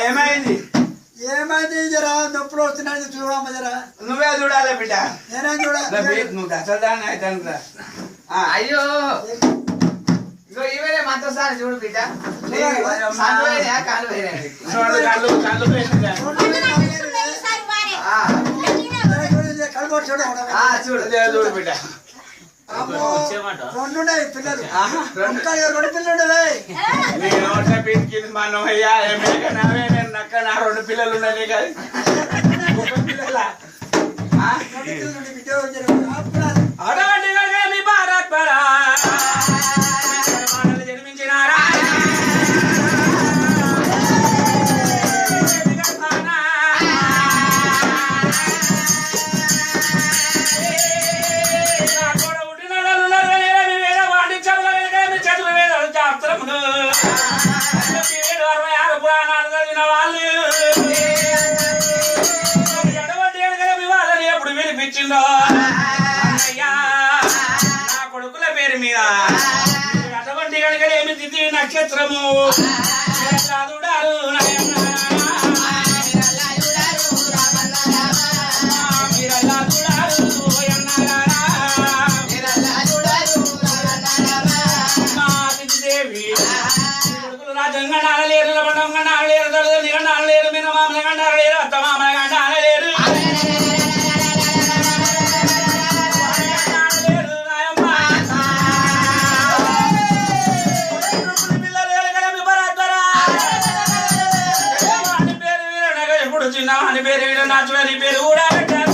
ఏమైంది ఏమైంది జరా నొప్పులు వస్తున్నాయి చూడమ్మ జరా నువ్వే చూడాలి బిడ్డ నేనేం చూడాలి నువ్వు దసదాన్ని అయితే అయ్యో ఇగో ఇవే మంత్రసారి చూడు బిడ్డ కాలు చూడు బిడ్డ రెండున్నాయి పిల్లలు రెండు పిల్లలు మనయ్యా నావే నేను నక్క నా 2 పిల్లలు ఉన్నాయి కానీ అటువంటి భారత్ పరా జన్మించినారా నా కొడుకుల పేరు మీద అటువంటి కనుక ఏమి తిథి నక్షత్రము దేవి కొడుకులు రాజ్యంగా నాడలేరు లబండంగా నాడలేరు తల్లిదండ్రులుగా నాడలేరు మీద మామలుగా నాడలేరు అత్త మామలుగా నాడలేరు చిన్నవాని పేరు వీడు నాచుని పేరు కూడా పెట్టారు